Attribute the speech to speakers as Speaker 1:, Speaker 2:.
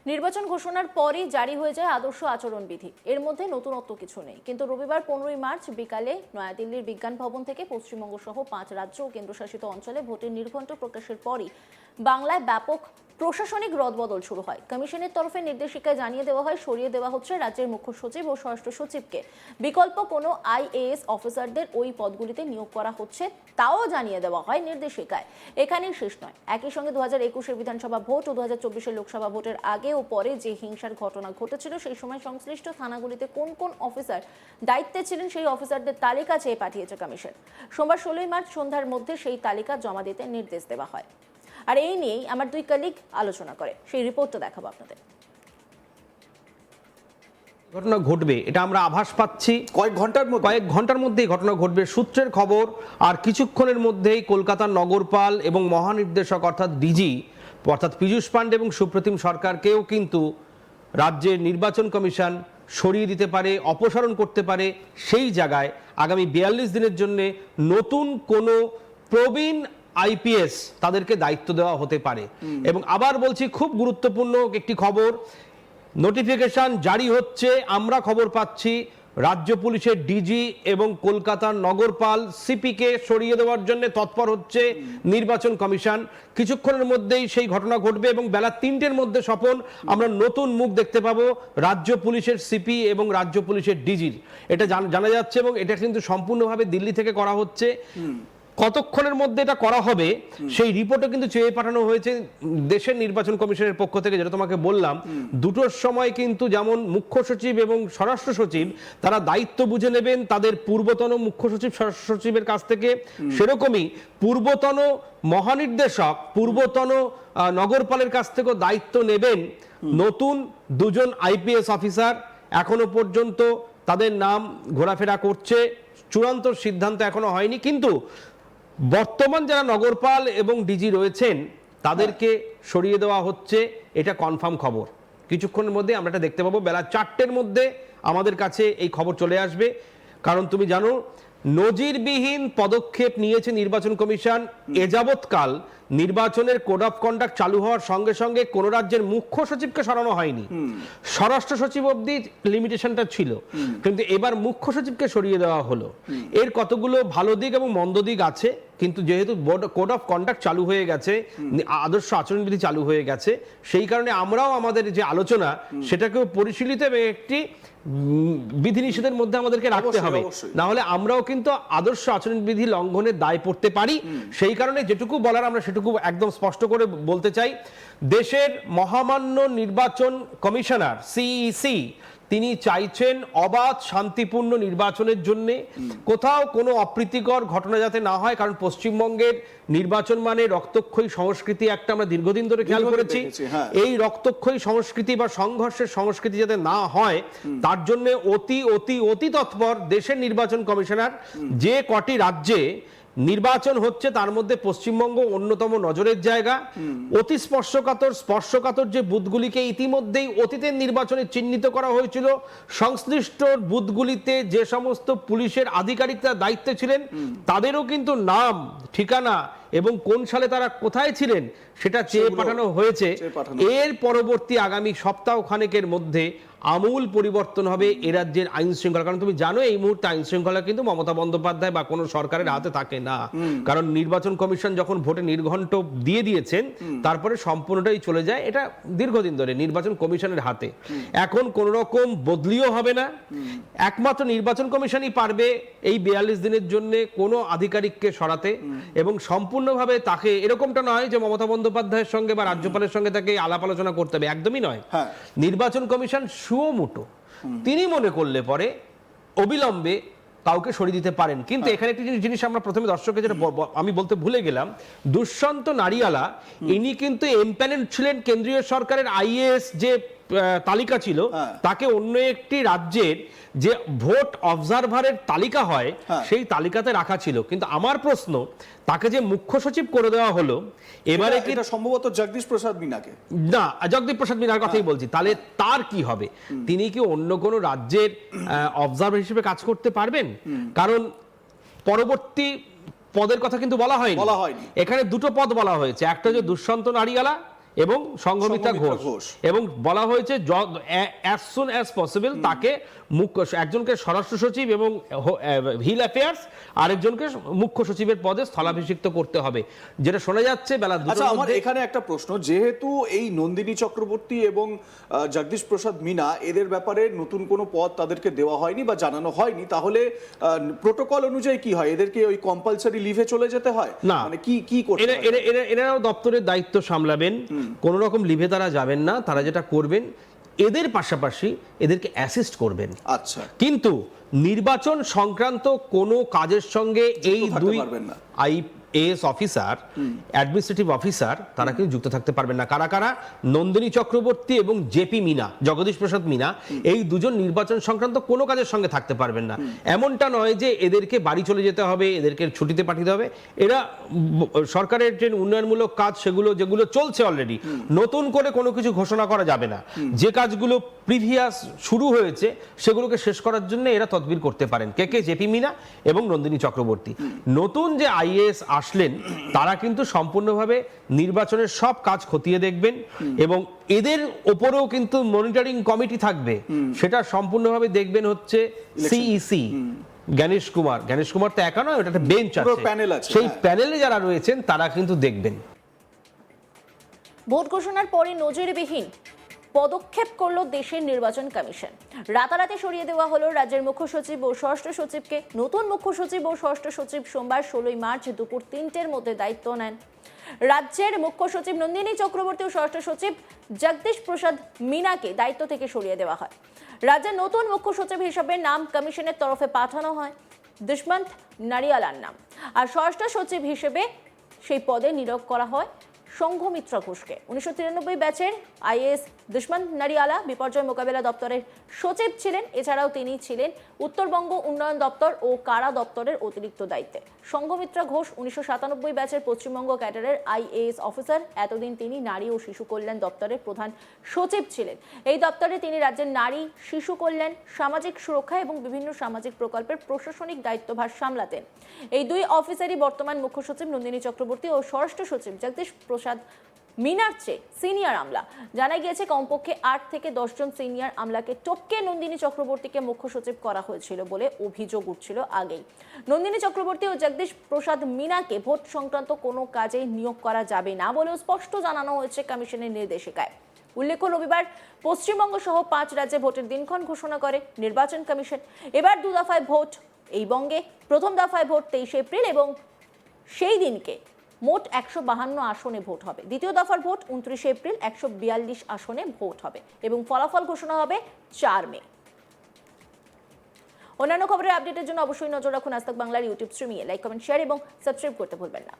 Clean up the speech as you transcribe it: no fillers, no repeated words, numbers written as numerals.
Speaker 1: নির্বাচন ঘোষণার পরই জারি হয়ে যায় আদর্শ আচরণবিধি। এর মধ্যে নতুনত্ব কিছু নেই, কিন্তু রবিবার 15ই মার্চ বিকালে নয়াদিল্লির বিজ্ঞান ভবন থেকে পশ্চিমবঙ্গ সহ 5 রাজ্য ও কেন্দ্রশাসিত অঞ্চলে ভোটের নির্ঘণ্ট প্রকাশের পরই বাংলায় ব্যাপক প্রশাসনিক রদবদল শুরু হয়। কমিশনের তরফে নির্দেশিকায় জানিয়ে দেওয়া হয় সরিয়ে দেওয়া হচ্ছে রাজ্যের মুখ্য সচিব ও স্বরাষ্ট্র সচিবকে। বিকল্প কোনো আইএএস অফিসারদের ওই পদগুলিতে নিয়োগ করা হচ্ছে তাও জানিয়ে দেওয়া হয় নির্দেশিকায়। এখানেই শেষ নয়, একই সঙ্গে 2021-এর বিধানসভা ভোট ও 2024-এর লোকসভা ভোটের আগে ও পরে যে হিংসার ঘটনা ঘটেছিল সেই সময় সংশ্লিষ্ট থানাগুলিতে কোন কোন অফিসার দায়িত্বে ছিলেন সেই অফিসারদের তালিকা চেয়ে পাঠিয়েছে কমিশন। সোমবার 16ই মার্চ সন্ধ্যার মধ্যে সেই তালিকা জমা দিতে নির্দেশ দেওয়া হয়। আর এই নিয়েই আমার দুই কলিগ আলোচনা করে, সেই রিপোর্টটা দেখাবো আপনাদের।
Speaker 2: ঘটনা ঘটবে এটা আমরা আভাস পাচ্ছি কয়েক ঘন্টার মধ্যেই ঘটনা ঘটবে সূত্রের খবর। আর কিছুক্ষণের মধ্যেই কলকাতার নগরপাল এবং মহানির্দেশক অর্থাৎ ডিজি অর্থাৎ পীযূষ পান্ডে এবং সুপ্রতিম সরকারকেও কিন্তু রাজ্যের নির্বাচন কমিশন সরিয়ে দিতে পারে, অপসারণ করতে পারে। সেই জায়গায় আগামী 42 দিনের জন্য নতুন কোনো প্রবীণ আইপিএস তাদেরকে দায়িত্ব দেওয়া হতে পারে। এবং আবার বলছি, খুব গুরুত্বপূর্ণ একটি খবর, নোটিফিকেশন জারি হচ্ছে। আমরা খবর পাচ্ছি রাজ্য পুলিশের ডিজি এবং কলকাতার নগরপাল সিপিকে সরিয়ে দেওয়ার জন্য তৎপর হচ্ছে নির্বাচন কমিশন। কিছুক্ষণের মধ্যেই সেই ঘটনা ঘটবে এবং বেলা 3টের মধ্যে স্বপন আমরা নতুন মুখ দেখতে পাবো রাজ্য পুলিশের সিপি এবং রাজ্য পুলিশের ডিজির। এটা জানা যাচ্ছে এবং এটা কিন্তু সম্পূর্ণভাবে দিল্লি থেকে করা হচ্ছে। কতক্ষণের মধ্যে এটা করা হবে সেই রিপোর্টও কিন্তু চেয়ে পাঠানো হয়েছে দেশের নির্বাচন কমিশনের পক্ষ থেকে। যেটা তোমাকে বললাম, দুটোর সময় কিন্তু যেমন মুখ্য সচিব এবং স্বরাষ্ট্র সচিব তারা দায়িত্ব বুঝে নেবেন তাদের পূর্বতন মুখ্য সচিব স্বরাষ্ট্র সচিবের কাছ থেকে, সেরকমই পূর্বতন মহানির্দেশক পূর্বতন নগরপালের কাছ থেকেও দায়িত্ব নেবেন নতুন দুজন আইপিএস অফিসার। এখনো পর্যন্ত তাদের নাম ঘোরাফেরা করছে, চূড়ান্ত সিদ্ধান্ত এখনো হয়নি। কিন্তু বর্তমান যারা নগরপাল এবং ডিজি রয়েছেন তাদেরকে সরিয়ে দেওয়া হচ্ছে, এটা কনফার্ম খবর। কিছুক্ষণের মধ্যে আমরা এটা দেখতে পাবো, বেলা 4টের মধ্যে আমাদের কাছে এই খবর চলে আসবে। কারণ তুমি জানো, নজিরবিহীন পদক্ষেপ নিয়েছে নির্বাচন কমিশন। এ যাবৎকাল নির্বাচনের কোড অফ কন্ডাক্ট চালু হওয়ার সঙ্গে সঙ্গে কোন রাজ্যের মুখ্য সচিবকে সরানো হয়নি, স্বরাষ্ট্র সচিব অবধি লিমিটেশনটা ছিল, কিন্তু এবার মুখ্য সচিবকে সরিয়ে দেওয়া হলো। এর কতগুলো ভালো দিক এবং মন্দ দিক আছে, কিন্তু যেহেতু কোড অফ কন্ডাক্ট চালু হয়ে গেছে, আদর্শ আচরণবিধি চালু হয়ে গেছে, সেই কারণে আমরাও আমাদের যে আলোচনা সেটাকেও পরিশীলিত এবং একটি বিধিনিষেধের মধ্যে আমাদেরকে রাখতে হবে, না হলে আমরাও কিন্তু আদর্শ আচরণবিধি লঙ্ঘনের দায় পড়তে পারি। সেই কারণে যেটুকু বলার আমরা সেটুকু একদম স্পষ্ট করে বলতে চাই। দেশের মহামান্য নির্বাচন কমিশনার সিইসি তিনি চাইছেন অবাধ শান্তিপূর্ণ নির্বাচনের জন্য, কোথাও কোনো অপ্রীতিকর ঘটনা যাতে না হয়। কারণ পশ্চিমবঙ্গের নির্বাচন মানে রক্তক্ষয়ী সংস্কৃতি একটা আমরা দীর্ঘদিন ধরে খেয়াল করেছি। এই রক্তক্ষয়ী সংস্কৃতি বা সংঘর্ষের সংস্কৃতি যাতে না হয় তার জন্য অতি অতি অতি তৎপর দেশের নির্বাচন কমিশনার। যে কটি রাজ্যে নির্বাচন হচ্ছে তার মধ্যে পশ্চিমবঙ্গ অন্যতম নজরের জায়গা। অতি স্পর্শকাতর যে বুথগুলিকে ইতিমধ্যেই অতীতের নির্বাচনে চিহ্নিত করা হয়েছিল, সংশ্লিষ্ট বুথগুলিতে যে সমস্ত পুলিশের আধিকারিকরা দায়িত্বে ছিলেন তাদেরও কিন্তু নাম, ঠিকানা এবং কোন সালে তারা কোথায় ছিলেন সেটা চেয়ে পাঠানো হয়েছে। এর পরবর্তী আগামী সপ্তাহখানেকের মধ্যে আমূল পরিবর্তন হবে এ রাজ্যের আইন শৃঙ্খলা। কারণ তুমি জানো এই মুহূর্তে আইন শৃঙ্খলা কিন্তু মমতা বন্দ্যোপাধ্যায় বা কোনো সরকারের হাতে থাকে না। কারণ নির্বাচন কমিশন যখন ভোটে নির্ঘণ্ট দিয়ে দিয়েছেন তারপরে সম্পূর্ণটাই চলে যায় এটা দীর্ঘদিন ধরে নির্বাচন কমিশনের হাতে। এখন কোন রকম বদলিও হবে না, একমাত্র নির্বাচন কমিশনই পারবে এই 42 দিনের জন্য কোনো আধিকারিককে সরাতে এবং সম্পূর্ণভাবে তাকে, এরকমটা নয় যে মমতা বন্দ্যোপাধ্যায়ের সঙ্গে বা রাজ্যপালের সঙ্গে তাকে আলাপ আলোচনা করতে হবে, একদমই নয়। নির্বাচন কমিশন সুমোটো তিনি মনে করলে পরে অবিলম্বে কাউকে সরিয়ে দিতে পারেন। কিন্তু এখানে একটি জিনিস আমরা প্রথমে দর্শককে যেটা আমি বলতে ভুলে গেলাম, দুষ্যন্ত নারিয়ালা ইনি কিন্তু এমপ্যানেল ছিলেন কেন্দ্রীয় সরকারের আইএএস যে তালিকা ছিল তাকে অন্য একটি রাজ্যের যে ভোট অবজারভারের তালিকা হয় সেই তালিকাতে রাখা ছিল। কিন্তু আমার প্রশ্ন, তাকে যে মুখ্য সচিব করে দেওয়া হলো এবারে কি
Speaker 3: সম্ভবত জগদীশ প্রসাদ মিনাকে,
Speaker 2: না জগদীশ প্রসাদ মিনার কথাই বলছি, তাহলে তার কি হবে? তিনি কি অন্য কোনো রাজ্যের অবজারভার হিসেবে কাজ করতে পারবেন? কারণ পরবর্তী পদের কথা কিন্তু বলা হয়নি। এখানে দুটো পদ বলা হয়েছে, একটা হচ্ছে দুষ্যন্ত নারিয়ালা এবং সংঘমিত্রা
Speaker 3: সংঘমিত্রা
Speaker 2: ঘোষ
Speaker 3: ঘোষ।
Speaker 2: এবং বলা হয়েছে অ্যাজ সুন অ্যাজ পসিবল তাকে একজনকে স্বরাষ্ট্র সচিব এবং হিল অ্যাফেয়ার্স আরেকজনকে মুখ্য সচিবের পদে স্থলাভিষিক্ত করতে হবে, যেটা শোনা যাচ্ছে বেলা
Speaker 3: আচ্ছা,
Speaker 2: দুটোর
Speaker 3: আমার
Speaker 2: মধ্যে।
Speaker 3: এখানে একটা প্রশ্ন, যেহেতু এই নন্দিনী চক্রবর্তী এবং জগদীশ প্রসাদ মিনা এদের ব্যাপারে নতুন কোনো পদ তাদেরকে দেওয়া হয়নি বা জানানো হয়নি, তাহলে প্রোটোকল অনুযায়ী কি হয়? এদেরকে ওই কম্পালসারি লিভে চলে যেতে হয়?
Speaker 2: না,
Speaker 3: মানে কি করতে হয়?
Speaker 2: এরাও দপ্তরের দায়িত্ব সামলাবেন, কোন রকম লিভে তারা যাবেন না। তারা যেটা করবেন, এদের পাশাপাশি এদেরকে অ্যাসিস্ট করবেন।
Speaker 3: আচ্ছা,
Speaker 2: কিন্তু নির্বাচন সংক্রান্ত কোনো কাজের সঙ্গে এই
Speaker 3: থাকতে
Speaker 2: দুই
Speaker 3: পারবেন না।
Speaker 2: আইএএস অফিসার, অ্যাডমিনিস্ট্রেটিভ অফিসার, তারা কিন্তু যুক্ত থাকতে পারবেন না। কারা কারা? নন্দিনী চক্রবর্তী এবং জেপি মিনা, জগদীশ প্রসাদ মিনা, এই দুজন নির্বাচন সংক্রান্ত কোনো কাজের সঙ্গে থাকতে পারবেন না। এমনটা নয় যে এদেরকে বাড়ি চলে যেতে হবে, এদেরকে ছুটিতে পাঠিয়ে হবে। এরা সরকারের যে উন্নয়নমূলক কাজ সেগুলো যেগুলো চলছে অলরেডি, নতুন করে কোনো কিছু ঘোষণা করা যাবে না। যে কাজগুলো প্রিভিয়াস শুরু হয়েছে সেগুলোকে শেষ করার জন্য এরা তদবির করতে পারেন। কে? জেপি মিনা এবং নন্দিনী চক্রবর্তী। নতুন যে আইএএস আসলেন তারা কিন্তু সম্পূর্ণভাবে নির্বাচনের সব কাজ খতিয়ে দেখবেন এবং এদের ওপরেও কিন্তু মনিটরিং কমিটি থাকবে, সেটা সম্পূর্ণভাবে দেখবেন হচ্ছে সিইসি গণেশ কুমার তো একা নয়, ওটা একটা বেঞ্চ
Speaker 3: পুরো
Speaker 2: আছে,
Speaker 3: প্যানেল আছে,
Speaker 2: সেই
Speaker 3: হ্যাঁ।
Speaker 2: প্যানেলে যারা রয়েছেন তারা কিন্তু দেখবেন।
Speaker 1: ভোট ঘোষণার পরে নজিরবিহীন পদক্ষেপ করলো দেশের নির্বাচন কমিশন। রাতারাতি সরিয়ে দেওয়া হলো রাজ্যের মুখ্য সচিব ও ষষ্ঠ সচিবকে। নতুন মুখ্য সচিব ও ষষ্ঠ সচিব সোমবার 16 মার্চ দুপুর 3টের মধ্যে দায়িত্ব নেন। রাজ্যের মুখ্য সচিব নন্দিনী চক্রবর্তী ও ষষ্ঠ সচিব জগদীশ প্রসাদ মিনাকে দায়িত্ব থেকে সরিয়ে দেওয়া হয়। রাজ্যের নতুন মুখ্য সচিব হিসেবে নাম কমিশনের তরফে পাঠানো হয় দুষ্মন্ত নারিয়ালার নাম, আর ষষ্ঠ সচিব হিসেবে সেই পদে নিয়োগ করা হয় সংঘমিত্রা ঘোষকে। 1993 ব্যাচের আইএএস দুষ্মন্ত নারিয়ালা বিপর্যয় মোকাবেলা দপ্তরের সচিব ছিলেন। এছাড়াও তিনি ছিলেন উত্তরবঙ্গ উন্নয়ন দপ্তর ও কারা দপ্তরের অতিরিক্ত দায়িত্বে। সংঘমিত্রা ঘোষ 1997 ব্যাচের পশ্চিমবঙ্গ ক্যাডারের আইএএস অফিসার। এতদিন তিনি নারী ও শিশু কল্যাণ দপ্তরের প্রধান সচিব ছিলেন। এই দপ্তরে তিনি রাজ্যের নারী, শিশু কল্যাণ, সামাজিক সুরক্ষা এবং বিভিন্ন সামাজিক প্রকল্পের প্রশাসনিক দায়িত্বভার সামলাতেন। এই দুই অফিসারই বর্তমান মুখ্য সচিব নন্দিনী চক্রবর্তী ও ষষ্ঠ সচিব জগদীশ প্রসাদ মিনার চেয়ে সিনিয়র আমলা। জানা গিয়েছে কমপক্ষে 8 থেকে 10 জন সিনিয়র আমলাকে টপকে নন্দিনী চক্রবর্তীকে মুখ্য সচিব করা হয়েছিল বলে অভিযোগ উঠছিল আগেই। নন্দিনী চক্রবর্তী ও জগদীশ প্রসাদ মিনাকে ভোট সংক্রান্ত কোনো কাজে নিয়োগ করা যাবে না বলেও স্পষ্ট জানানো হয়েছে কমিশনের নির্দেশিকায়। উল্লেখ্য, রবিবার পশ্চিমবঙ্গ সহ 5 রাজ্যে ভোটের দিনক্ষণ ঘোষণা করে নির্বাচন কমিশন। এবার 2 দফায় ভোট এই বঙ্গে। প্রথম দফায় ভোট 23 এপ্রিল এবং সেই দিনকে মোট 152 আসনে ভোট হবে। দ্বিতীয় দফার ভোট 29 এপ্রিল 142 আসনে ভোট হবে এবং ফলাফল ঘোষণা হবে 4 মে। অন্যান্য খবরের আপডেটের জন্য অবশ্যই নজর রাখুন আজ তাক বাংলার ইউটিউব স্ট্রিমিংয়ে। লাইক, কমেন্ট, শেয়ার এবং সাবস্ক্রাইব করতে ভুলবেন না।